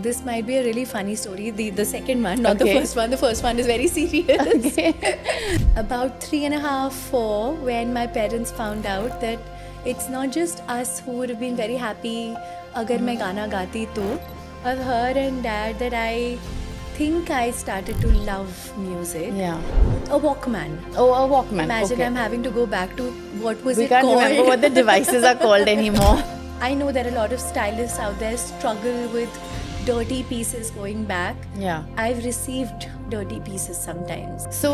this might be a really funny story. The second one, not the Okay. first one. The first one is very serious. Okay. About 3.5, 4, when my parents found out that it's not just us who would have been very happy agar मैं गाना गाती तो, of her and dad, that I think I started to love music. Yeah. A Walkman. Oh, a Walkman. Imagine okay. I'm having to go back to what was We it can't called. remember what the devices are called anymore. I know that a lot of stylists out there struggle with dirty pieces going back. Yeah. I've received dirty pieces sometimes. So,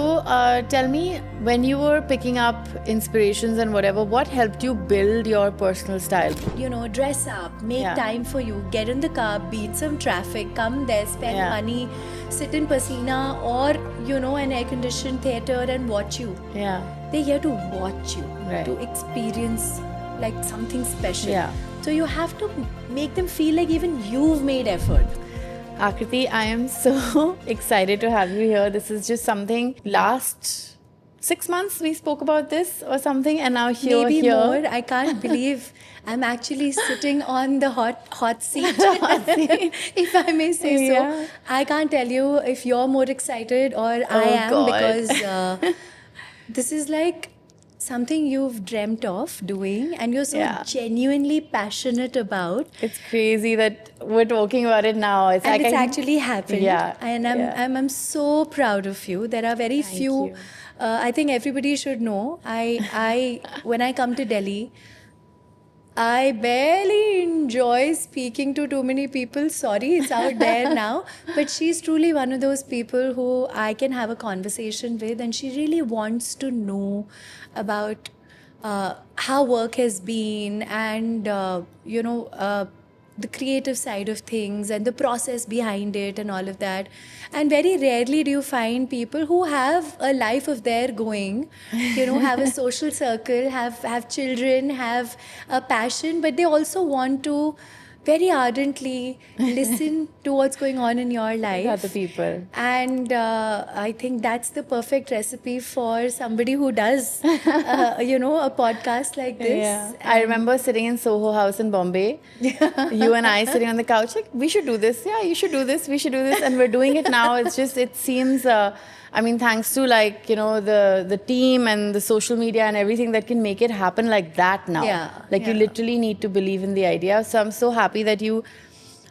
tell me, when you were picking up inspirations and whatever, what helped you build your personal style? You know, dress up, make Yeah. time for you, get in the car, beat some traffic, come there, spend Yeah. money, sit in Pasina or, you know, an air-conditioned theatre and watch you. Yeah. They're here to watch you, Right. to experience like something special. Yeah. So you have to make them feel like even you've made effort. Akriti, I am so excited to have you here. This is just something last 6 months we spoke about this or something, and now Maybe here. more. I can't believe I'm actually sitting on the hot seat, if I may say Yeah. so. I can't tell you if you're more excited or I am, God. because this is like something you've dreamt of doing and you're so Yeah. genuinely passionate about. It's crazy that we're talking about it now. It's And like it's I- actually happened. Yeah, And yeah. I'm so proud of you. There are very Thank few. you. I think everybody should know. I when I come to Delhi, I barely enjoy speaking to too many people. Sorry, it's out there now. But she's truly one of those people who I can have a conversation with, and she really wants to know about how work has been and, the creative side of things and the process behind it and all of that. And very rarely do you find people who have a life of their going, have a social circle, have children, have a passion, but they also want to very ardently listen to what's going on in your life. Other people. And I think that's the perfect recipe for somebody who does, a podcast like this. Yeah. I remember sitting in Soho House in Bombay. You and I sitting on the couch, like, we should do this. Yeah, you should do this. We should do this. And we're doing it now. It's just, it seems, thanks to the team and the social media and everything that can make it happen like that now. Yeah, You yeah. literally need to believe in the idea. So I'm so happy that you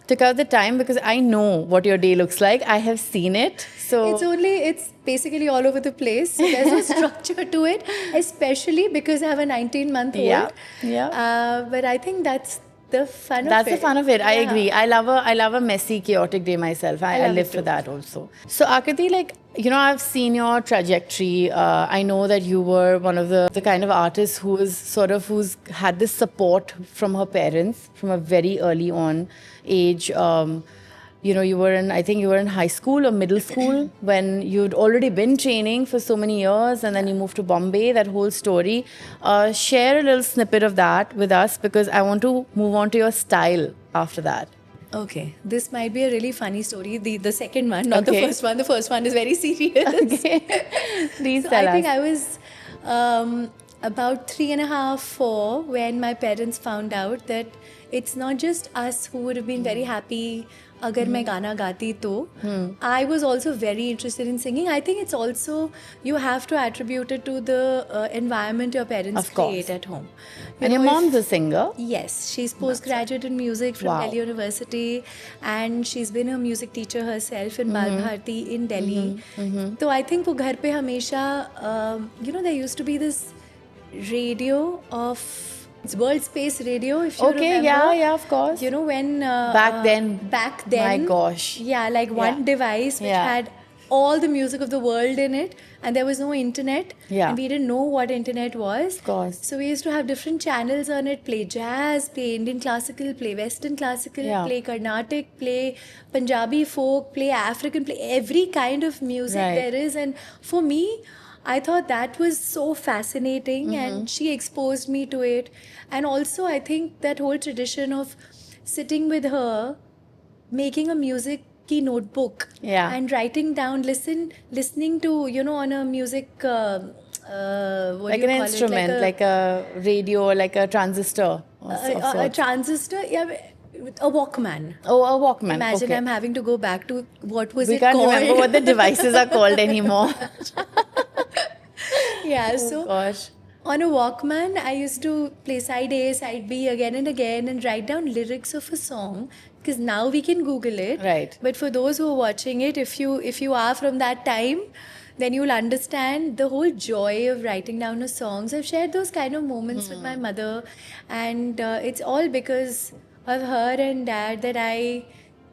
took out the time because I know what your day looks like. I have seen it. So It's basically all over the place. So there's no structure to it, especially because I have a 19-month-old. Yeah, yeah. But I think that's the fun of it. That's the fun of it. I Yeah. agree. I love a messy, chaotic day myself. I love live it for too. that also. So Akriti, I've seen your trajectory. I know that you were one of the kind of artists who's had this support from her parents from a very early on age. You were in high school or middle school when you'd already been training for so many years, and then you moved to Bombay, that whole story. Share a little snippet of that with us because I want to move on to your style after that. Okay, this might be a really funny story. The second one, not Okay. the first one. The first one is very serious. Okay. Please So tell I think us. I was about 3.5, 4 when my parents found out that it's not just us who would have been very happy agar मैं गाना गाती तो. I was also very interested in singing. I think it's also, you have to attribute it to the environment your parents Of course. create at home. And your if- mom's a singer. Yes, she's postgraduate in music from Wow. Delhi University, and she's been a music teacher herself in Bal Bharti in Delhi. So I think वो घर पे हमेशा, there used to be this radio of, it's World Space Radio, if you Okay, remember. yeah, of course. When Back then. Back then. My gosh. Yeah, like one Yeah. device which Yeah. had all the music of the world in it, and there was no internet. Yeah. And we didn't know what internet was. Of course. So we used to have different channels on it, play jazz, play Indian classical, play Western classical, Yeah. play Carnatic, play Punjabi folk, play African, play every kind of music Right. there is. And for me, I thought that was so fascinating, and she exposed me to it. And also, I think that whole tradition of sitting with her, making a music key notebook, Yeah. and writing down, listening to, on a music, what Like do you an call instrument, it? like a radio or like a transistor. Of a sorts. transistor. Yeah, a Walkman. Oh, a Walkman. Imagine okay. I'm having to go back to what was We it can't called. remember what the devices are called anymore. Yeah, Oh so gosh. on a Walkman, I used to play side A, side B again and again and write down lyrics of a song because now we can Google it. Right. But for those who are watching it, if you are from that time, then you'll understand the whole joy of writing down a song. So I've shared those kind of moments with my mother, and it's all because of her and dad that I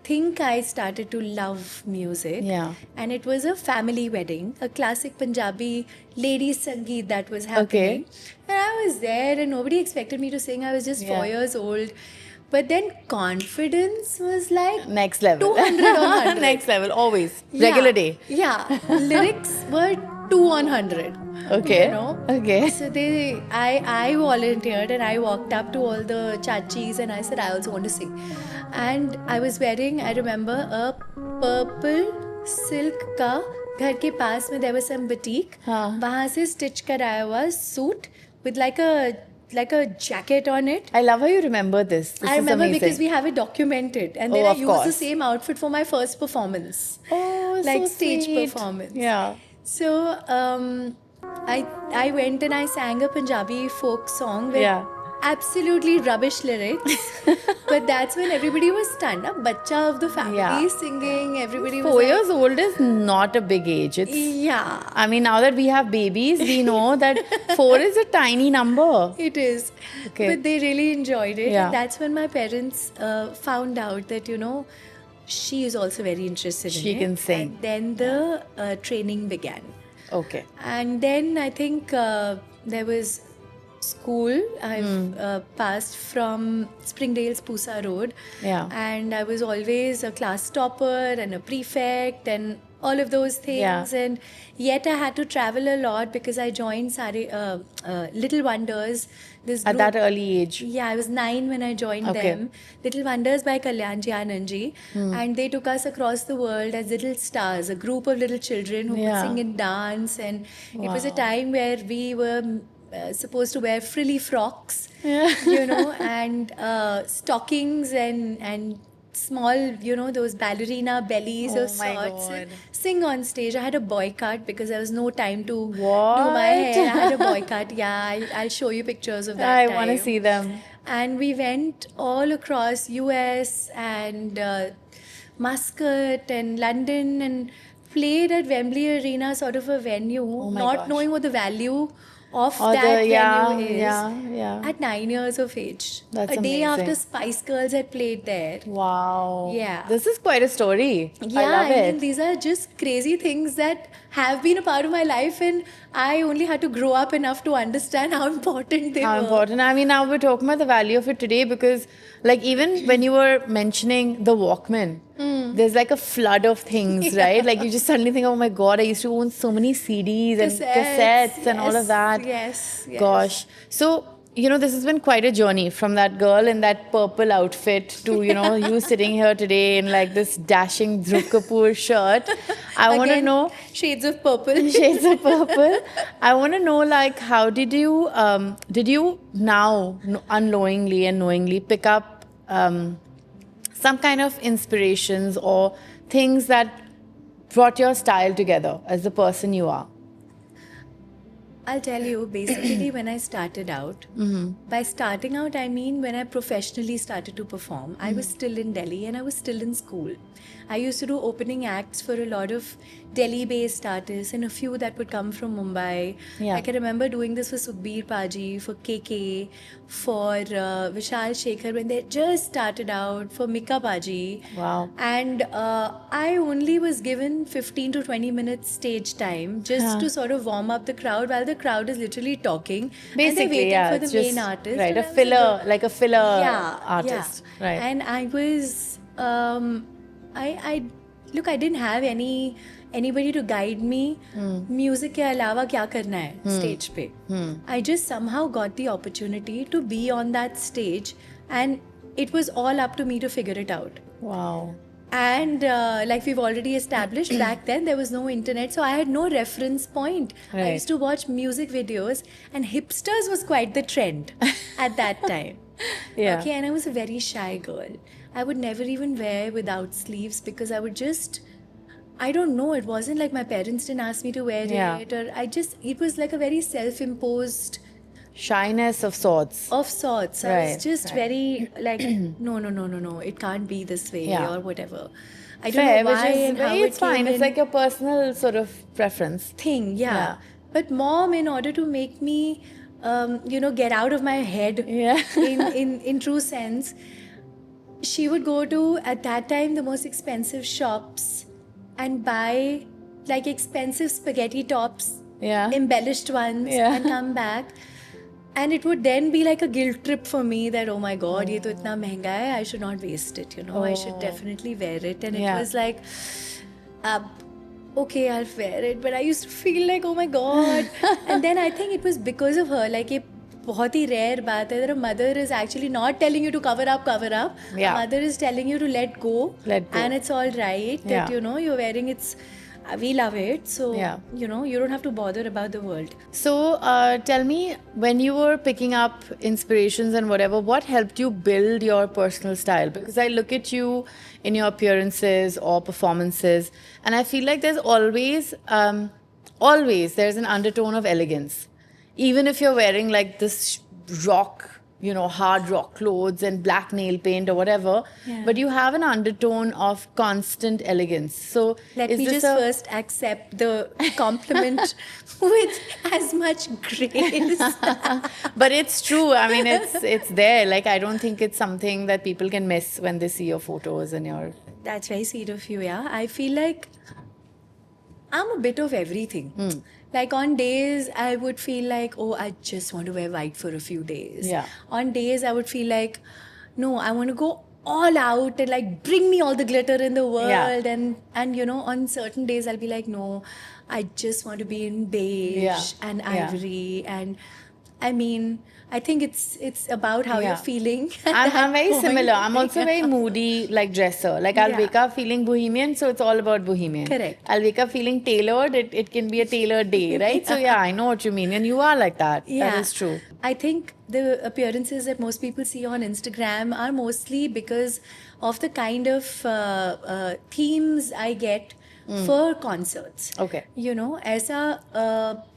think I started to love music. Yeah. And it was a family wedding, a classic Punjabi ladies Sangeet that was happening. And I was there and nobody expected me to sing. I was just 4 Yeah. years old. But then confidence was like Next level. 200 on 100. Next level, always. Yeah. Regular day. Yeah. Lyrics were 2 on 100. Okay. You know? Okay. So I volunteered and I walked up to all the chachis and I said I also want to sing. And I was wearing, I remember, a purple silk का घर के पास में there was some boutique. हाँ. वहाँ से stitch कराया हुआ suit with like a jacket on it. I love how you remember this. This I is remember amazing. because we have it documented, and then Oh, I of used the course. same outfit for my first performance, Oh, like so stage sweet. performance. Yeah. So I went and I sang a Punjabi folk song with Yeah. absolutely rubbish lyrics, but that's when everybody was stunned. A bacha of the family Yeah. singing, everybody was 4 like, years old is not a big age. It's. yeah, I mean, now that we have babies, we know that 4 is a tiny number. it is. Okay. But they really enjoyed it. Yeah. And that's when my parents found out that, she is also very interested in it. She can sing. And then the training began. Okay. And then I think there was school. I've passed from Springdale's Pusa Road. Yeah. And I was always a class topper and a prefect and all of those things. Yeah. And yet I had to travel a lot because I joined Little Wonders. This At group. that early age. Yeah, I was 9 when I joined Okay. them. Little Wonders by Kalyanji Anandji. And they took us across the world as little stars, a group of little children who Yeah. could sing and dance. And it was a Wow. time where we were supposed to wear frilly frocks, Yeah. and stockings and small, those ballerina bellies Oh of my sorts. God. And sing on stage. I had a boycott because there was no time to do What? my hair. I had a boycott. Yeah, I'll show you pictures of that I time. want to see them. And we went all across US and Muscat and London and played at Wembley Arena, sort of a venue, my not gosh. knowing what the value of Or that venue is. yeah. At 9 years of age. That's a day amazing. after Spice Girls had played there. Wow. Yeah. This is quite a story. Yeah, I love mean, it. these are just crazy things that have been a part of my life, and I only had to grow up enough to understand how important they How were. important. I mean, now we're talking about the value of it today because, like, even when you were mentioning the Walkman, there's like a flood of things, right? Like, you just suddenly think, oh my God, I used to own so many CDs and cassettes and all of yes, that. Yes, yes. Gosh. So, this has been quite a journey from that girl in that purple outfit to, you sitting here today in like this dashing Dhruv Kapoor shirt. I want to Again, know. shades of purple. Shades of purple. I want to know, like, how did you now unknowingly and knowingly pick up some kind of inspirations or things that brought your style together as the person you are? I'll tell you, basically, when I started out, by starting out, I mean when I professionally started to perform, I was still in Delhi and I was still in school. I used to do opening acts for a lot of Delhi-based artists and a few that would come from Mumbai. Yeah. I can remember doing this for Sukhbir Paji, for KK, for Vishal Shekhar when they just started out, for Mika Paji. Wow. And I only was given 15 to 20 minutes stage time just to sort of warm up the crowd while the crowd is literally talking. and they're Basically, waiting yeah. for the it's main just, artist. Right, And a I was filler, like a filler yeah, artist. yeah. Right. And I was, I look, I didn't have anybody to guide me. Music के अलावा क्या करना है stage पे. I just somehow got the opportunity to be on that stage, and it was all up to me to figure it out. Wow. And like we've already established, back then there was no internet, so I had no reference point. I Right. used to watch music videos, and hipsters was quite the trend at that time. Yeah. Okay, and I was a very shy girl. I would never even wear without sleeves because I would just, I don't know, it wasn't like my parents didn't ask me to wear Yeah. it, or it was like a very self-imposed Shyness of sorts. of sorts. I Right, was just right. very like, no, no, no, no, no, it can't be this way Yeah. or whatever. I don't Fair, know which why is and how very, it it's fine. came It's in. like your personal sort of preference. Thing, yeah. Yeah. But mom, in order to make me, get out of my head, Yeah. in true sense, she would go to, at that time, the most expensive shops and buy like expensive spaghetti tops, Yeah. embellished ones, Yeah. and come back. And it would then be like a guilt trip for me that, oh my God, ye to itna mehenga hai, I should not waste it, I should Oh. definitely wear it. And it Yeah. was like, uh, okay, I'll wear it. But I used to feel like, oh my God. And then I think it was because of her, like, ये बहुत ही rare बात है that a mother is actually not telling you to cover up. Yeah. A mother is telling you to let go. Let go. And it's all right that, Yeah. you're wearing it's, we love it. So, Yeah. you don't have to bother about the world. So, tell me, when you were picking up inspirations and whatever, what helped you build your personal style? Because I look at you in your appearances or performances, and I feel like there's always there's an undertone of elegance. Even if you're wearing like this rock, hard rock clothes and black nail paint or whatever, Yeah. but you have an undertone of constant elegance. So, Let is me this just a- first accept the compliment with as much grace. But it's true. I mean, it's there. Like, I don't think it's something that people can miss when they see your photos and your. That's very sweet of you, yeah. I feel like I'm a bit of everything. Like on days, I would feel like, oh, I just want to wear white for a few days. Yeah. On days, I would feel like, no, I want to go all out and like bring me all the glitter in the world. Yeah. And on certain days, I'll be like, no, I just want to be in beige Yeah. and Yeah. ivory. And I mean, I think it's about how Yeah. you're feeling. at I'm that very point. similar. I'm also very moody, like dresser. Like, I'll Yeah. wake up feeling bohemian, so it's all about bohemian. Correct. I'll wake up feeling tailored. It can be a tailored day, right? So, yeah, I know what you mean. And you are like that. That is true. I think the appearances that most people see on Instagram are mostly because of the kind of themes I get for concerts. Okay. ऐसा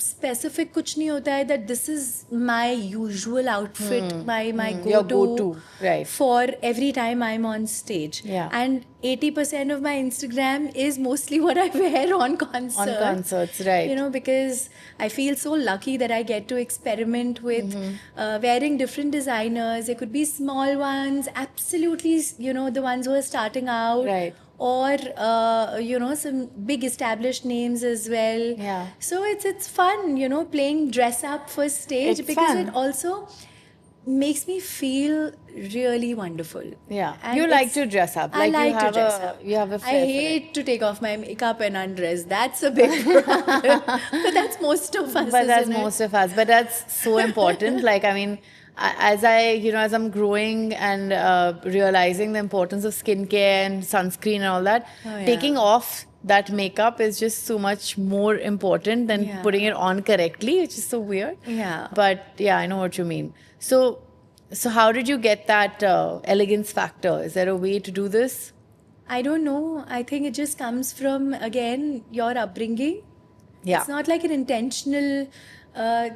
specific कुछ नहीं होता है that this is my usual outfit, my Your go-to, go-to, right. for every time I'm on stage. Yeah. And 80% of my Instagram is mostly what I wear on concerts. On concerts, right. Because I feel so lucky that I get to experiment with wearing different designers. There could be small ones, absolutely, the ones who are starting out. Right. Or, some big established names as well. Yeah. So it's fun, playing dress up for stage It's because fun. it also makes me feel really wonderful. Yeah. And You like it's- to dress up. I Like, like you to have dress a, up. You have a I flair for it. hate to take off my makeup and undress. That's a big problem. But that's most of us. But that's isn't it? most of us. But that's so important. Like, I mean, as I'm growing and realizing the importance of skincare and sunscreen and all that, Oh, yeah. taking off that makeup is just so much more important than Yeah. putting it on correctly, which is so weird. Yeah. But yeah, I know what you mean. So how did you get that elegance factor? Is there a way to do this? I don't know. I think it just comes from, again, your upbringing. Yeah. It's not like an intentional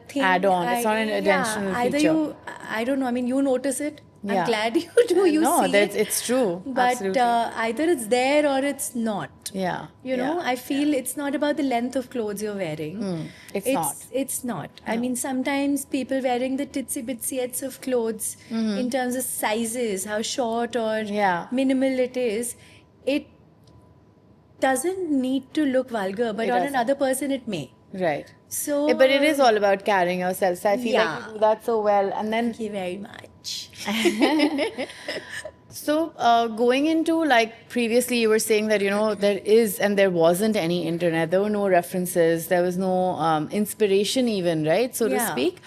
thing. Add-on. It's not an intentional either feature. I don't know. I mean, you notice it. Yeah. I'm glad you do. You no, see that's it. it's true. But Absolutely. either it's there or it's not. Yeah. I feel it's not about the length of clothes you're wearing. It's not. It's not. I mean, sometimes people wearing the titsy bitsyets of clothes in terms of sizes, how short or Yeah. minimal it is, it doesn't need to look vulgar, but It on doesn't. another person it may. Right. So, Yeah, but it is all about carrying yourself. So I feel Yeah. like you do that so well. And then, Thank you very much. so going into like previously, you were saying that, there is and there wasn't any internet. There were no references. There was no inspiration, even, right? So to Yeah. speak.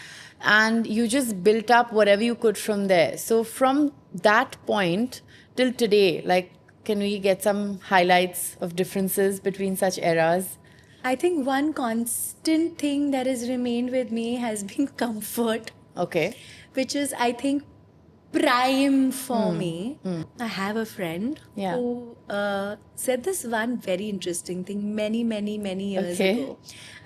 And you just built up whatever you could from there. So from that point till today, like, can we get some highlights of differences between such eras? I think one constant thing that has remained with me has been comfort, Okay. which is, I think, prime for me. I have a friend Yeah. who said this one very interesting thing many years Okay. ago.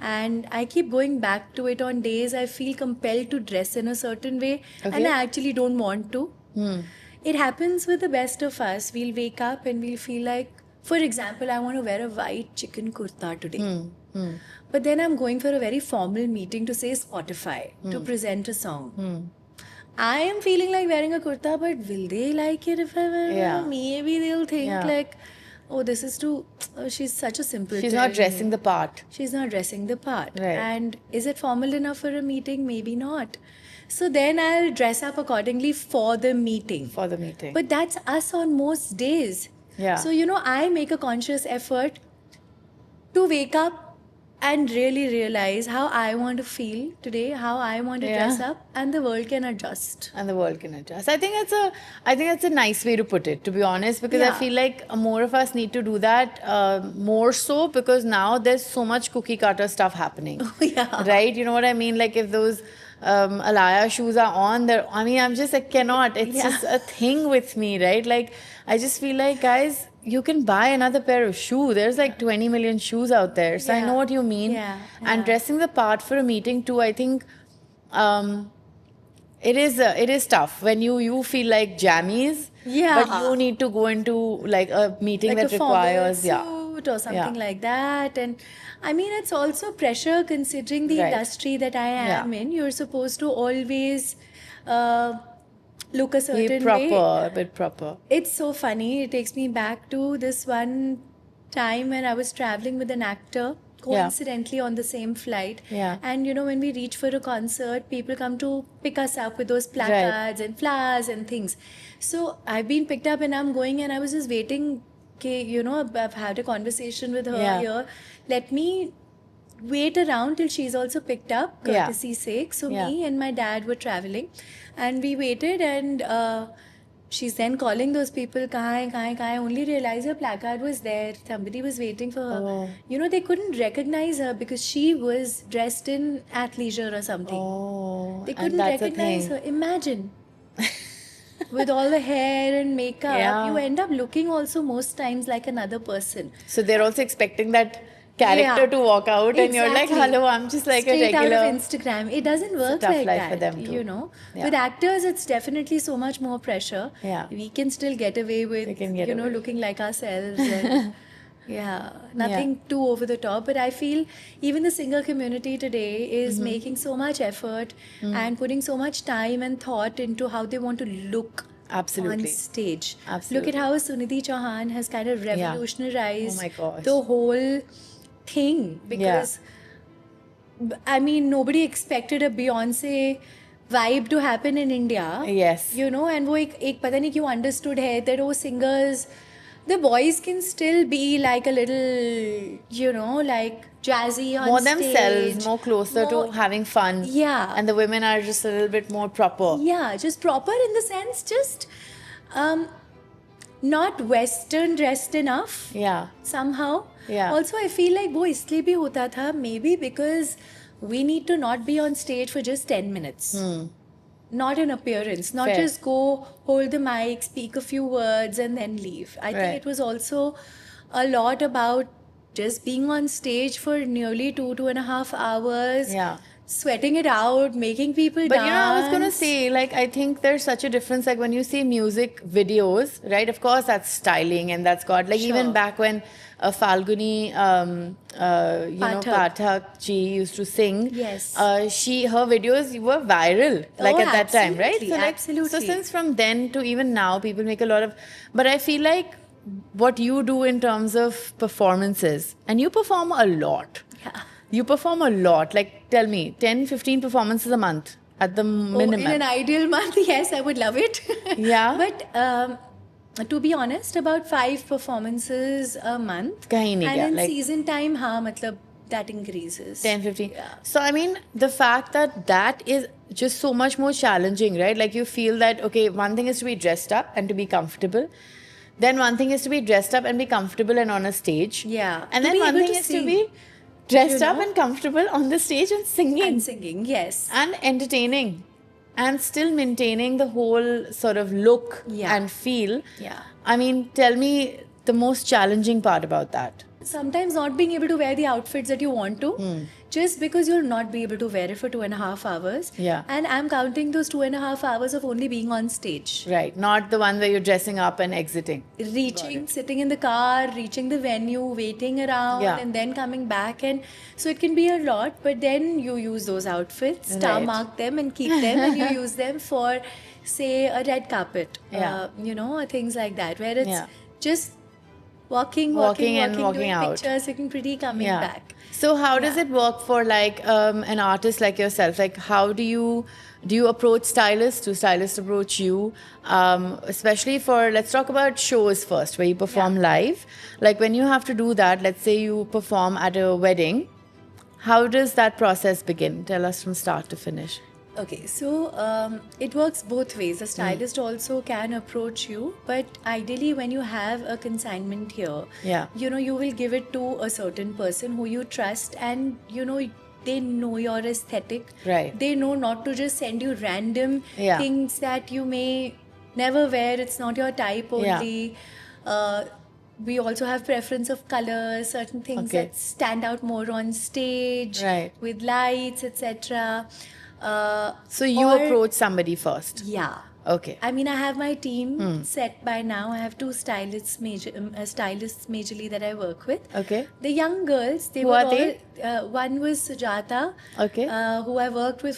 And I keep going back to it on days I feel compelled to dress in a certain way and Okay. I actually don't want to. It happens with the best of us. We'll wake up and we'll feel like, for example, I want to wear a white chicken kurta today. But then I'm going for a very formal meeting to say Spotify to present a song. I am feeling like wearing a kurta, but will they like it if I wear Yeah. it? Maybe they'll think Yeah. like, oh, this is too. She's such a simpleton. She's not dressing the part. She's not dressing the part. Right. And is it formal enough for a meeting? Maybe not. So then I'll dress up accordingly for the meeting. For the meeting. But that's us on most days. Yeah. So, I make a conscious effort to wake up and really realize how I want to feel today, how I want to dress up, and the world can adjust. And the world can adjust. I think that's a nice way to put it, to be honest, because I Yeah. feel like more of us need to do that more so, because now there's so much cookie cutter stuff happening. Yeah. Right? You know what I mean? Like if those Alaya shoes are on, I'm just, I cannot. It's Yeah. just a thing with me, right? Like I just feel like, guys, you can buy another pair of shoes. There's like 20 million shoes out there. So I Yeah. know what you mean. Yeah. And dressing the part for a meeting too, I think it is tough when you feel like jammies, Yeah. but you need to go into like a meeting Like that a formal requires suit or something Yeah. like that. And I mean, it's also pressure considering the Right. industry that I Yeah. am in. You're supposed to always look a be certain proper, way. a bit proper. It's so funny. It takes me back to this one time when I was traveling with an actor, coincidentally on the same flight. Yeah. And when we reach for a concert, people come to pick us up with those placards and flowers and things. So I've been picked up and I'm going, and I was just waiting. Okay, I've had a conversation with her Yeah. here. Let me wait around till she's also picked up, Yeah. courtesy sake. So Yeah. me and my dad were traveling, and we waited, and she's then calling those people, kahan hai? I only realized her placard was there. Somebody was waiting for her. Oh. They couldn't recognize her because she was dressed in athleisure or something. Oh, They and couldn't that's a recognize thing. her. Imagine. With all the hair and makeup, Yeah. you end up looking also most times like another person. So they're also expecting that character Yeah. to walk out, and you're like, Exactly. hello, I'm just like Straight a regular. out of Instagram. It doesn't work tough like life that. for them too. Yeah. Yeah. With actors, it's definitely so much more pressure. Yeah. We can still get away with, We can get away. looking like ourselves. And, nothing too over the top. But I feel even the singer community today is Mm-hmm. making so much effort and putting so much time and thought into how they want to look Absolutely. on stage. Absolutely. Look at how Sunidhi Chauhan has kind of revolutionized Oh my gosh. the whole thing, because I mean, nobody expected a Beyonce vibe to happen in India. Yes. And वो एक पता नहीं क्यों understood है that वो singers, the boys can still be like a little, like jazzy on More stage. themselves, more closer to More- having fun. Yeah. And the women are just a little bit more proper. Yeah, just proper in the sense, just not Western dressed enough. Yeah. Somehow. Yeah. Also, I feel like वो इसलिए भी होता था, maybe because we need to not be on stage for just 10 minutes. Not an appearance, not Fair. just go, hold the mic, speak a few words, and then leave. I Right. think it was also a lot about just being on stage for nearly 2.5 hours. Yeah. Sweating it out, making people But dance. I was gonna say, like, I think there's such a difference. Like when you see music videos, right? Of course, that's styling and that's got like even Sure. back when Falguni, Pathak ji used to sing. Yes. Her videos were viral, like Oh, at that time, right? absolutely, So absolutely. So since from then to even now, people make a lot of. But I feel like what you do in terms of performances, and you perform a lot. Yeah. You perform a lot. Like, tell me, 10, 15 performances a month at the minimum. Oh, in an ideal month, yes, I would love it. Yeah. But to be honest, about 5 performances a month. Kahin nahi And gaya, in like- season time, matlab, that increases. 10, 15. Yeah. So, I mean, the fact that is just so much more challenging, right? Like, you feel that, okay, one thing is to be dressed up and to be comfortable. Then one thing is to be dressed up and be comfortable and on a stage. Yeah. And To then be one able thing to is to sing, be dressed you up know? and comfortable on the stage and singing And singing, yes. and entertaining. and still maintaining the whole sort of look Yeah. and feel. Yeah. I mean, tell me the most challenging part about that. Sometimes not being able to wear the outfits that you want to, just because you'll not be able to wear it for 2.5 hours. Yeah. And I'm counting those 2.5 hours of only being on stage. Right. Not the one where you're dressing up and exiting. Reaching, sitting in the car, reaching the venue, waiting around, Yeah. and then coming back. And so it can be a lot, but then you use those outfits, star Right. mark them, and keep them, and you use them for, say, a red carpet. Yeah. Or things like that, where it's Yeah. just walking, and walking doing out. pictures, looking pretty, coming back. So how does it work for like an artist like yourself? Like how do you approach stylists? Do stylists approach you? Especially for, let's talk about shows first, where you perform live. Like when you have to do that, let's say you perform at a wedding. How does that process begin? Tell us from start to finish. Okay, so it works both ways. The stylist also can approach you, but ideally, when you have a consignment here, Yeah. you will give it to a certain person who you trust, and they know your aesthetic. Right. They know not to just send you random Yeah. things that you may never wear. It's not your type Yeah. only. We also have preference of colors, certain things Okay. that stand out more on stage, Right. with lights, etc. So you Or- approach somebody first. Yeah. Okay. I mean, I have my team set by now. I have two stylists, majorly that I work with. Okay. The young girls, they Who were are all, they? one was Sujata, Okay. who I worked with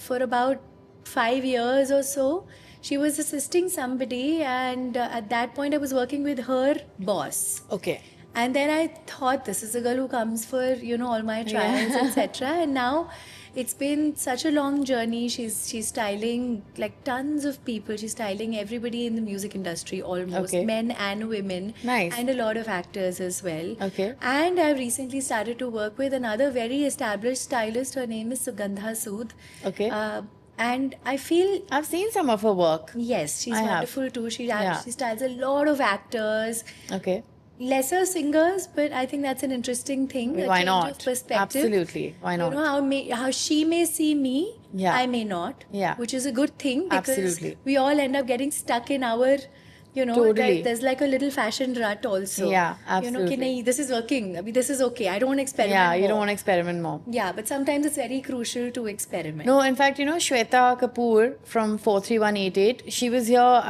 for about 5 years or so. She was assisting somebody, and at that point, I was working with her boss. Okay. And then I thought, this is a girl who comes for, all my trials, etc. And now it's been such a long journey. She's styling like tons of people. She's styling everybody in the music industry, almost, Okay. men and women. Nice. And a lot of actors as well. Okay. And I've recently started to work with another very established stylist. Her name is Sugandha Sood. Okay. And I feel I've seen some of her work. yes, she's I have. wonderful too. She Yeah. styles a lot of actors. Okay. Lesser singers, but I think that's an interesting thing. a Why change not? Of perspective. Absolutely. Why not? You know how she may see me, Yeah. I may not. Yeah. Which is a good thing, because Absolutely. we all end up getting stuck in our, Totally. there's like a little fashion rut also. Yeah, You know, absolutely. कि नहीं, this is working. I mean, this is okay. I don't want to experiment. Yeah, you more. don't want to experiment more. Yeah, but sometimes it's very crucial to experiment. No, in fact, Shweta Kapoor from 43188, she was here,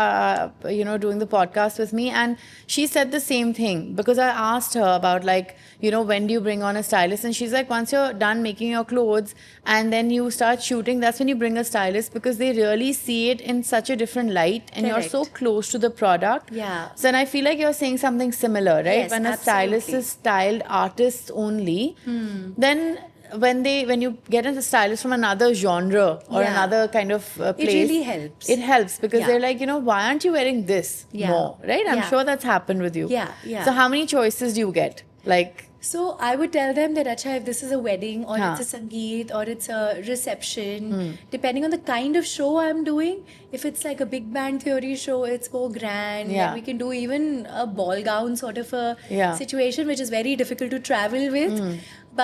doing the podcast with me, and she said the same thing, because I asked her about, like, when do you bring on a stylist? And she's like, once you're done making your clothes and then you start shooting, that's when you bring a stylist, because they really see it in such a different light, and you're so Correct. close to the product. Yeah. So, and I feel like you're saying something similar, right? Yes, When a stylist absolutely. is styled artists only, then when you get a stylist from another genre or Yeah. another kind of place, really helps. It helps, because Yeah. they're like, why aren't you wearing this Yeah. more, right? I'm Yeah. sure that's happened with you. Yeah, yeah. So how many choices do you get? Like, So I would tell them that, Acha, if this is a wedding or Huh. it's a Sangeet or it's a reception, depending on the kind of show I'm doing, if it's like a Big Bang Theory show, it's more grand. Yeah. Like we can do even a ball gown sort of a Yeah. situation, which is very difficult to travel with.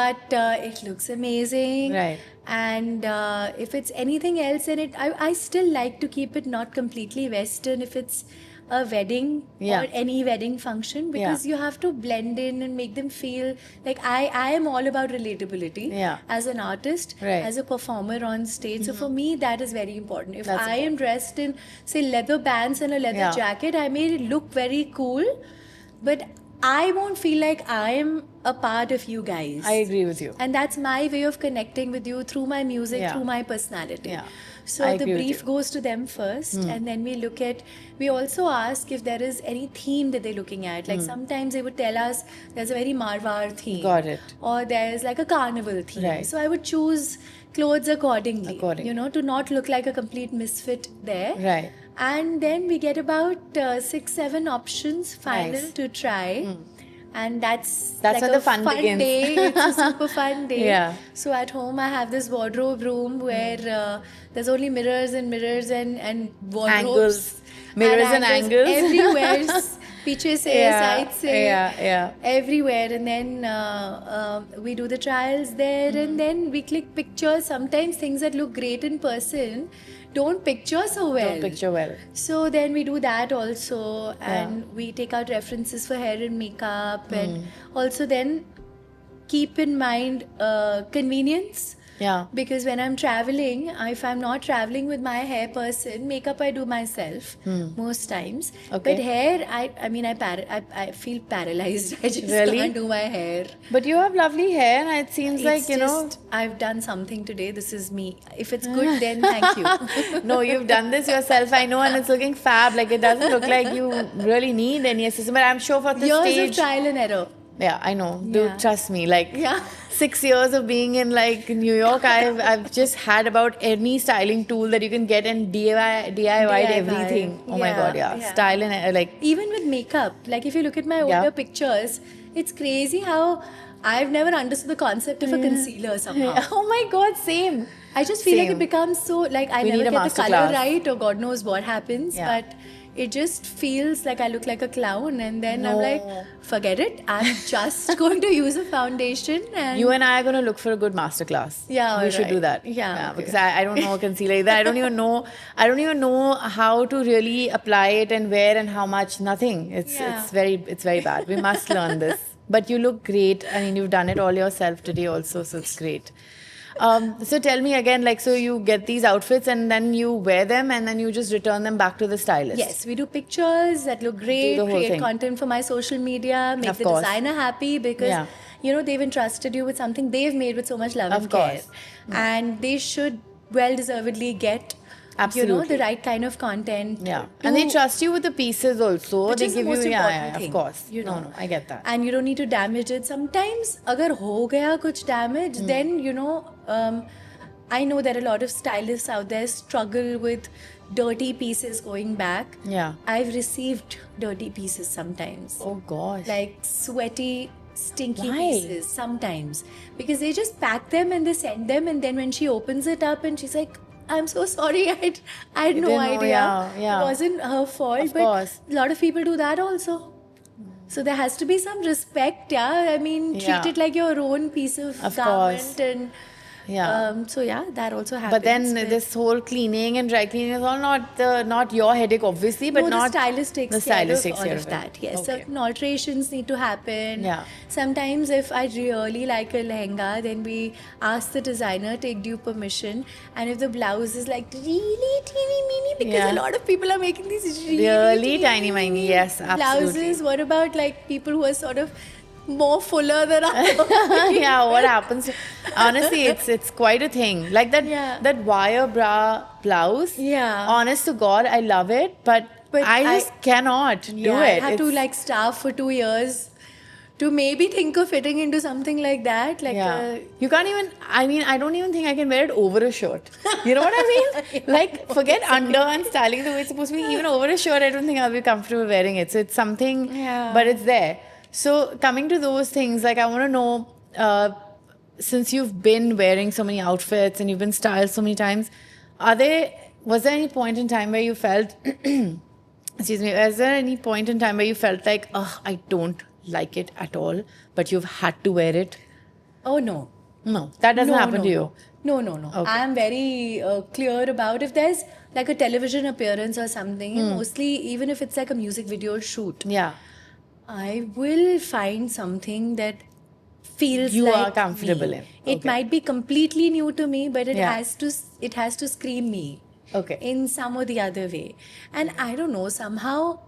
But it looks amazing. Right. And if it's anything else in it, I still like to keep it not completely Western if it's a wedding Yeah. or any wedding function, because you have to blend in and make them feel like I am all about relatability Yeah. as an artist, Right. as a performer on stage. So for me, that is very important. If That's I am dressed in, say, leather bands and a leather Yeah. jacket, I may look very cool, but I won't feel like I am a part of you guys. I agree with you. And that's my way of connecting with you through my music, Yeah. through my personality. Yeah. So I the agree with brief you. goes to them first, and then we also ask if there is any theme that they're looking at. Like sometimes they would tell us there's a very Marwar theme. Got it. Or there's like a carnival theme. Right. So I would choose clothes accordingly. Accordingly. To not look like a complete misfit there. Right. And then we get about 6-7 options final Nice. to try. And that's That's like when a the fun begins. day. It's a super fun day. Yeah. So at home I have this wardrobe room where there's only mirrors and wardrobes. Angles. Mirrors and hangers angles. everywhere. पीछे से, side से, everywhere. And then we do the trials there, and then we click pictures. Sometimes things that look great in person don't picture so well. Don't picture well. So then we do that also, and we take out references for hair and makeup, and also then keep in mind convenience. Yeah. Because when I'm traveling, if I'm not traveling with my hair person, makeup I do myself most times. Okay. But hair, I feel paralyzed. I just Really? can't do my hair. But you have lovely hair, and it seems like, It's just, I've done something today. This is me. If it's good, then thank you. No, you've done this yourself, I know, and it's looking fab. Like, it doesn't look like you really need any assistance, but I'm sure for the Years stage. of trial and error. Yeah, I know. Dude, Yeah. trust me. Like, Yeah. 6 years of being in like New York, I've just had about any styling tool that you can get and DIY'd DIY. everything. Oh my Yeah, god, yeah. yeah. Style and like, Even with makeup, like if you look at my older pictures, it's crazy how I've never understood the concept of a concealer somehow. oh my god, same. I just feel like Same. it becomes so, like I We never need a get the color masterclass. right, or God knows what happens, Yeah. but it just feels like I look like a clown, and then I'm No. like, forget it, I'm just going to use a foundation. And You and I are going to look for a good masterclass. Yeah, we should do alright. that. Yeah, okay. Because I don't know concealer either. I don't even know how to really apply it and where and how much. Nothing. It's very bad. We must learn this. But you look great. I mean, you've done it all yourself today also, so it's great. So tell me again, like, so you get these outfits and then you wear them and then you just return them back to the stylist. Yes, we do pictures that look great, the whole create thing. content for my social media, make Of the course. designer happy, because Yeah. you know they've entrusted you with something they've made with so much love Of and care, course. and they should well deservedly get Absolutely. the right kind of content. Yeah. to- And they trust you with the pieces also. Which They is the give most you, important of thing, course. you know. No, I get that. And you don't need to damage it. Sometimes, agar ho gaya kuch damage, Hmm. then I know that a lot of stylists out there struggle with dirty pieces going back. Yeah. I've received dirty pieces sometimes. Oh gosh. Like sweaty, stinky Why? pieces sometimes, because they just pack them and they send them, and then when she opens it up and she's like, I'm so sorry, I had no didn't know, idea. yeah. It wasn't her fault. Of but course. a lot of people do that also. So there has to be some respect, yeah. I mean, Yeah. treat it like your own piece of Of garment. course. And Yeah. so yeah, that also happens. But then with- this whole cleaning and dry cleaning is all not your headache, obviously, but no, not the stylist takes the care stylist of takes all care of of it. that. Yes, Okay. certain alterations need to happen. Yeah. Sometimes if I really like a lehenga, then we ask the designer, take due permission, and if the blouse is like really teeny meeny, because Yeah. a lot of people are making these really, Really tiny miny, yes, absolutely. blouses. What about like people who are sort of more fuller than others? Yeah, what happens? Honestly, it's quite a thing. Like that Yeah. that wire bra blouse. Yeah. Honest to God, I love it, but But I just cannot do Yeah, it. I have to It's- like starve for 2 years to maybe think of fitting into something like that. Like, Yeah. You can't even, I mean, I don't even think I can wear it over a shirt. You know what I mean? Like, forget under and styling the way it's supposed to be. Even over a shirt, I don't think I'll be comfortable wearing it. So it's something, Yeah. but it's there. So coming to those things, like, I want to know, since you've been wearing so many outfits and you've been styled so many times, was there any point in time where you felt, excuse me, was there any point in time where you felt like, oh, I don't like it at all, but you've had to wear it? oh no. No, that doesn't happen no, to you. No. Okay. I am very clear about if there's like a television appearance or something, mostly even if it's like a music video shoot, Yeah. I will find something that feels You like are comfortable me. in. It Okay. might be completely new to me, but it Yeah. has to scream me Okay. in some or the other way. And I don't know, somehow,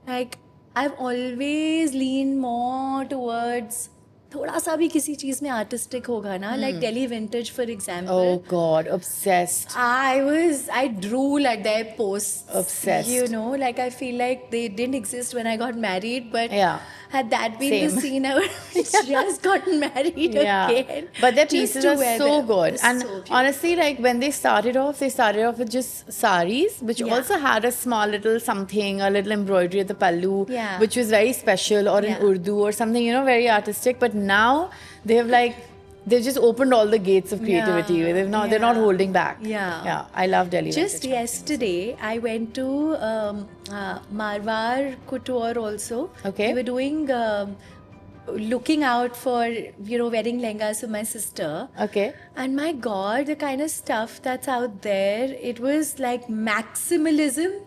like I've always leaned more towards थोड़ा सा भी किसी चीज में artistic होगा ना, like Delhi vintage for example. Oh God, obsessed. I drool at their posts. Obsessed. You know, like I feel like they didn't exist when I got married, but Yeah. had that been the Same. scene, I would have just gotten married Yeah. again. But their just pieces to are wear so them. good. They're And so beautiful. honestly, like when they started off with just saris, which Yeah. also had a small little something, a little embroidery at the pallu, Yeah. which was very special, or in Yeah. Urdu or something, you know, very artistic. But now they have like they've just opened all the gates of creativity. They're not holding back. Yeah. I love Delhi. Just Venkat. yesterday, I went to Marwar Couture also. Okay. We were doing looking out for wedding lehengas for my sister. Okay. And my God, the kind of stuff that's out there, it was like maximalism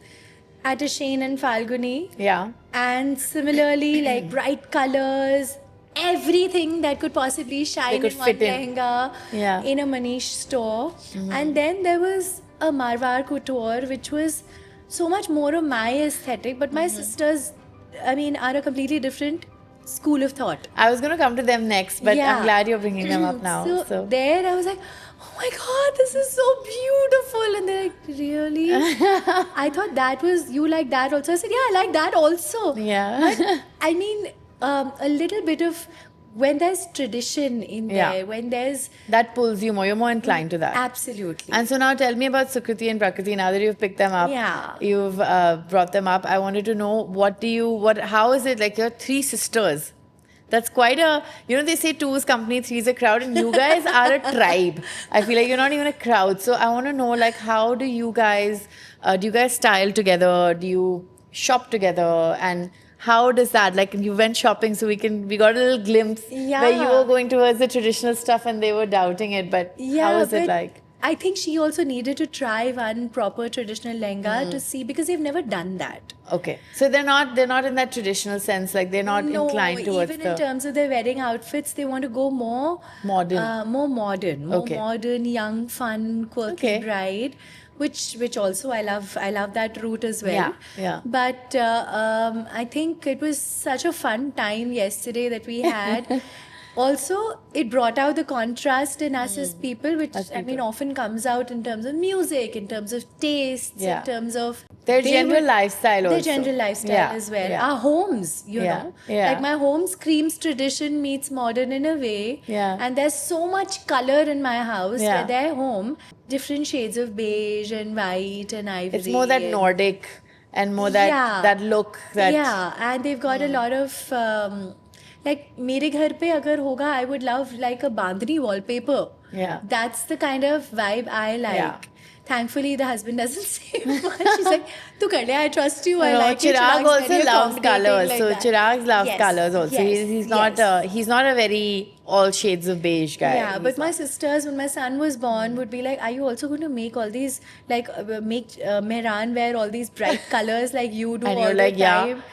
at a Shane and Falguni. Yeah. And similarly, like bright colors, everything that could possibly shine could in one fit in. lehenga Yeah. in a Manish store. And then there was a Marwar Couture, which was so much more of my aesthetic. But my sisters, I mean, are a completely different school of thought. I was going to come to them next, but Yeah. I'm glad you're bringing them up now. So there I was like, oh my God, this is so beautiful. And they're like, really? I thought that was, you like that also? I said, yeah, I like that also. Yeah. I mean, a little bit of when there's tradition in Yeah. there, when there's That pulls you more. You're more inclined to that. absolutely. And so now tell me about Sukriti and Prakriti. Now that you've picked them up, Yeah. you've brought them up. I wanted to know how is it like your three sisters? That's quite a, they say two is company, three is a crowd, and you guys are a tribe. I feel like you're not even a crowd. So I want to know, like, how do you guys style together? Do you shop together? And how does that, like, you went shopping, so we got a little glimpse where you were going towards the traditional stuff and they were doubting it. But how is it but like? I think she also needed to try one proper traditional lehenga to see, because they've never done that. Okay, so they're not in that traditional sense, like they're not No, inclined towards even in terms of their wedding outfits, they want to go more modern. more modern, Okay. young, fun, quirky Okay. bride. Which also I love. I love that route as well. Yeah, yeah. But I think it was such a fun time yesterday that we had. Also, it brought out the contrast in us as people, which I mean often comes out in terms of music, in terms of tastes, Yeah. in terms of Their they general would- lifestyle also. Their general lifestyle Yeah, as well. yeah. Our homes, you Yeah, know. yeah. Like my home screams tradition meets modern in a way. Yeah. And there's so much color in my house. Yeah. Where their home, different shades of beige and white and ivory. It's more that and- Nordic and more that Yeah. that look. That Yeah, and they've got a lot of like मेरे घर पे अगर होगा, I would love like a bandhani wallpaper. Yeah. That's the kind of vibe I like. Yeah. Thankfully, the husband doesn't say much. She's like, "Tu kar le, I trust you. I No, like you." Chirag Chirag's also very loves accommodating colors. like So that. Chirag loves Yes, colors also. yes, He's not a very all shades of beige guy. Yeah, He's but my not. sisters, when my son was born, would be like, "Are you also going to make all these like make Mehran wear all these bright colors like you do And all you're the like, yeah. time?"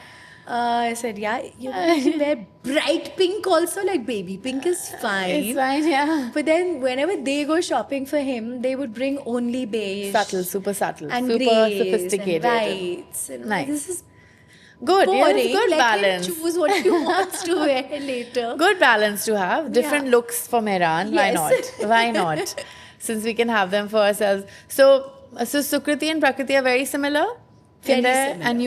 I said, "Yeah, you can wear bright pink also. Like baby pink is fine." It's fine, yeah. But then whenever they go shopping for him, they would bring only beige, Subtle, super subtle, and super greys sophisticated. and whites. And Nice. This is Good, yeah, boring. it's good Let balance. him choose what he wants to wear later. Good balance to have. Different Yeah. looks for Mehran. Why Yes. not? Why not? Since we can have them for ourselves. So Sukriti and Prakriti are very similar. Very in there, similar. and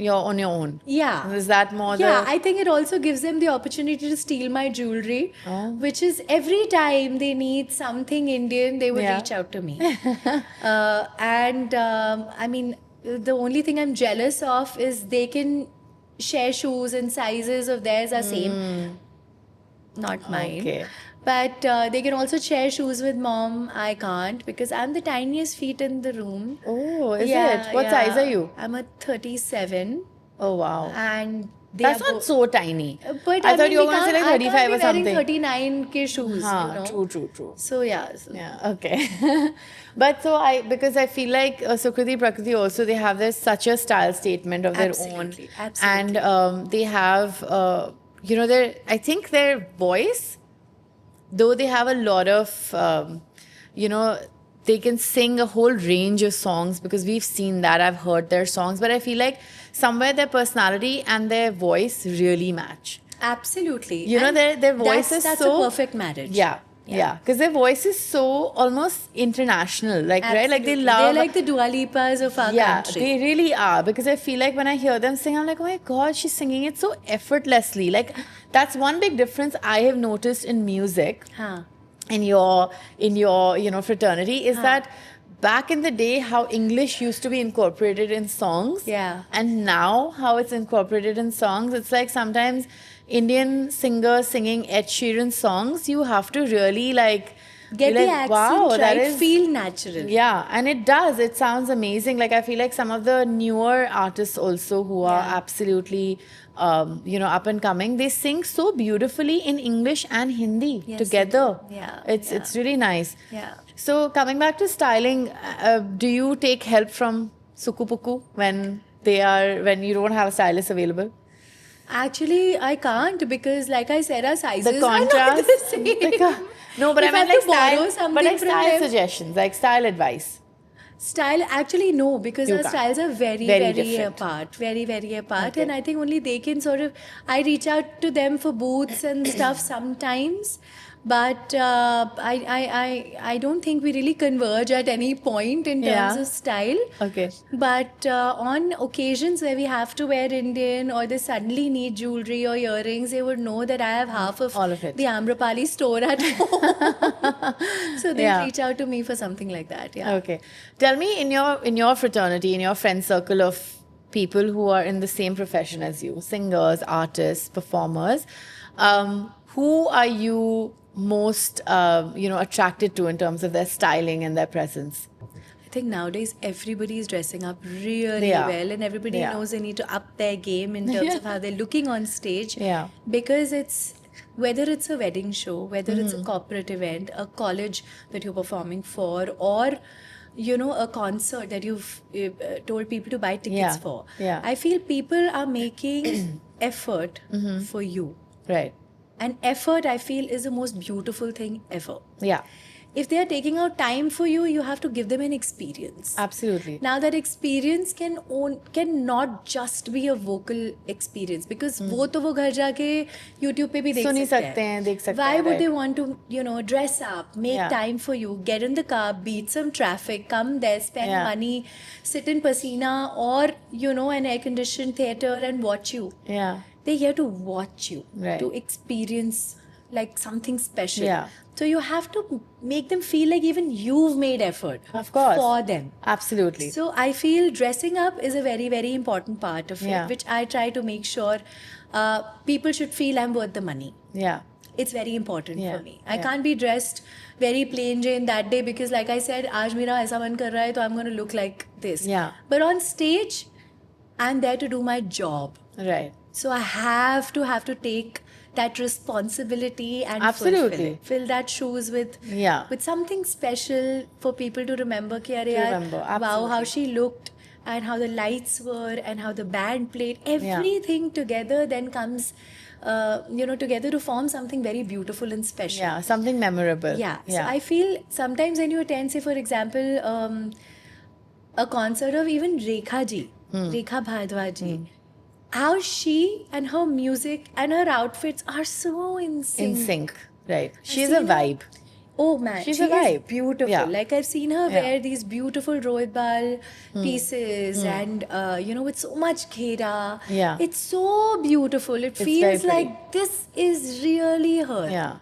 you're on your own. Yeah. Is that more Yeah, the? I think it also gives them the opportunity to steal my jewelry, which is every time they need something Indian, they would Yeah. reach out to me. And I mean, the only thing I'm jealous of is they can share shoes and sizes of theirs are same. Not mine. Okay. But they can also share shoes with mom. I can't because I'm the tiniest feet in the room. Oh, is it? What size are you? I'm a 37 Oh wow. and they That's are not so tiny. but I thought mean, you were we going to say can't- like I can't 35 be or wearing something. 39K shoes, Huh, you know. True. So yeah. Yeah, okay. But because I feel like Sukriti, Prakriti also, they have such a style statement of their Absolutely, own. absolutely. And they have, I think their voice, though they have a lot of, they can sing a whole range of songs because we've seen that. I've heard their songs, but I feel like somewhere their personality and their voice really match. Absolutely. You know, And their voice is that's so- a perfect marriage. Yeah. Because their voice is so almost international, like right, like they Absolutely. love. They're like the Dua Lipas of our country. They really are. Because I feel like when I hear them sing, I'm like, oh my god, she's singing it so effortlessly. Like that's one big difference I have noticed in music Huh. in your fraternity is that back in the day how English used to be incorporated in songs, Yeah. and now how it's incorporated in songs, it's like sometimes Indian singers singing Ed Sheeran songs, you have to really like Get be the like, accent wow, right, that is feel natural. yeah, and it does. It sounds amazing. Like I feel like some of the newer artists also who are Yeah. absolutely, up and coming. They sing so beautifully in English and Hindi Yes, they together. do. Yeah, It's really nice. Yeah. So coming back to styling, do you take help from Sukupuku when you don't have a stylist available? Actually, I can't because, like I said, our sizes The are not contrast. the same. No, but If I I mean have like to borrow style, something but like from style them- suggestions, like style advice. Style, actually, no, because You our can't. styles are very, Very very different. apart. Very, very apart. Okay. And I think only they can sort of. I reach out to them for booths and stuff sometimes. But I don't think we really converge at any point in terms Yeah. of style. Okay. But on occasions where we have to wear Indian or they suddenly need jewelry or earrings, they would know that I have half of All of it. the Amrapali store at home. So they Yeah. reach out to me for something like that. Yeah. Okay. Tell me in your fraternity, in your friend circle of people who are in the same profession as you, singers, artists, performers, who are you most attracted to in terms of their styling and their presence? I think nowadays everybody is dressing up really They are. well, and everybody Yeah. knows they need to up their game in terms of how they're looking on stage. Yeah. Because it's whether it's a wedding show, whether it's Mm-hmm. a corporate event, a college that you're performing for, or a concert that you've told people to buy tickets Yeah. for. Yeah. I feel people are making effort Mm-hmm. for you. Right. And effort, I feel, is the most beautiful thing ever. Yeah. If they are taking out time for you, you have to give them an experience. Absolutely. Now that experience can not just be a vocal experience because वो तो वो घर जाके YouTube पे भी देख सुन ही सकते सकते हैं, देख सकते Why हैं, would right. they want to dress up, make Yeah. time for you, get in the car, beat some traffic, come there, spend Yeah. money, sit in Pasina or an air conditioned theater and watch you. Yeah. They're here to watch you, Right. to experience like something special. Yeah. So you have to make them feel like even you've made effort Of course. for them. Absolutely. So I feel dressing up is a very, very important part of Yeah. it, which I try to make sure people should feel I'm worth the money. Yeah. It's very important Yeah, for me. I yeah. can't be dressed very plain Jane that day because, like I said, आज मेरा ऐसा मन कर रहा है तो I'm going to look like this. Yeah. But on stage, I'm there to do my job. Right. So I have to take that responsibility and Absolutely. fill that shoes with Yeah. with something special for people to remember. Ki, "Arey yaar, remember, wow, how absolutely. she looked and how the lights were and how the band played. Everything together then comes, together to form something very beautiful and special. Yeah. Something memorable. Yeah. So I feel sometimes when you attend, say, for example, a concert of even Rekha ji, Rekha Bhardwaj ji, how she and her music and her outfits are so in sync. In sync. Right. She's seen a her- vibe. Oh man, She's she a vibe. is beautiful. Yeah. Like I've seen her Yeah. wear these beautiful Rohit Bal pieces and with so much ghera. Yeah. It's so beautiful. It very feels pretty. like this is really her. Yeah.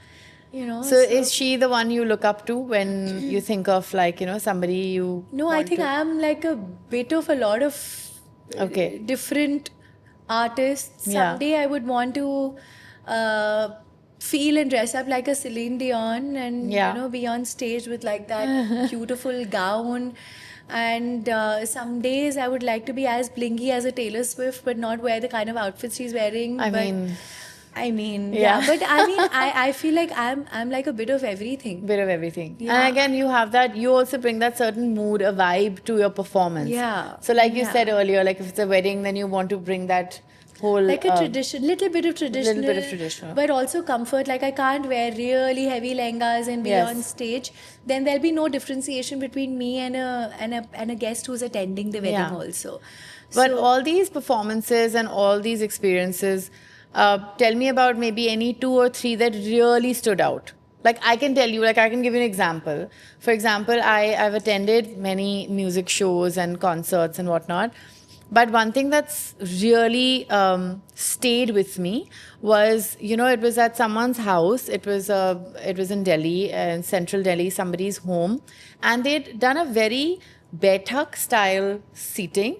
You know. So is she the one you look up to when you think of somebody you No, I want think to- I'm like a bit of a lot of Okay. different artists. Yeah. Someday I would want to feel and dress up like a Celine Dion and Yeah. be on stage with like that beautiful gown. And some days I would like to be as blingy as a Taylor Swift, but not wear the kind of outfits she's wearing. I mean, Yeah. Yeah. But I mean, I feel like I'm like a bit of everything. bit of everything. Yeah. And again, you have that, you also bring that certain mood, a vibe to your performance. Yeah. So like you Yeah. said earlier, like if it's a wedding, then you want to bring that whole... Like a tradition, little bit of traditional, but also comfort. Like I can't wear really heavy lehengas and be Yes. on stage. Then there'll be no differentiation between me and a guest who's attending the wedding Yeah. also. But So- all these performances and all these experiences, tell me about maybe any 2 or 3 that really stood out. Like I can tell you, like I can give you an example. For example, I've attended many music shows and concerts and whatnot. But one thing that's really stayed with me was, it was at someone's house. It was in Delhi, in central Delhi, somebody's home. And they'd done a very Baithak style seating.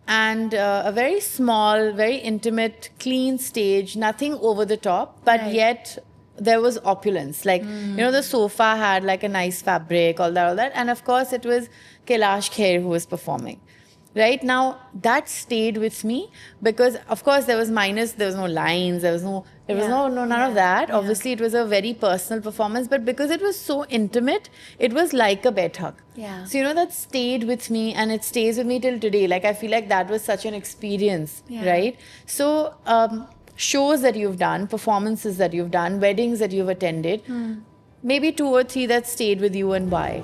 and a very small, very intimate, clean stage, nothing over the top, but Right. yet there was opulence. Like, you know, the sofa had like a nice fabric, all that. And of course, it was Kailash Kher who was performing. Right now, that stayed with me because, of course, there was no lines, there was none of that. Yeah. Obviously, it was a very personal performance, but because it was so intimate, it was like a bed hug. Yeah. So, you know, that stayed with me and it stays with me till today. Like, I feel like that was such an experience, Yeah. right? So, shows that you've done, performances that you've done, weddings that you've attended, maybe 2 or 3 that stayed with you and why?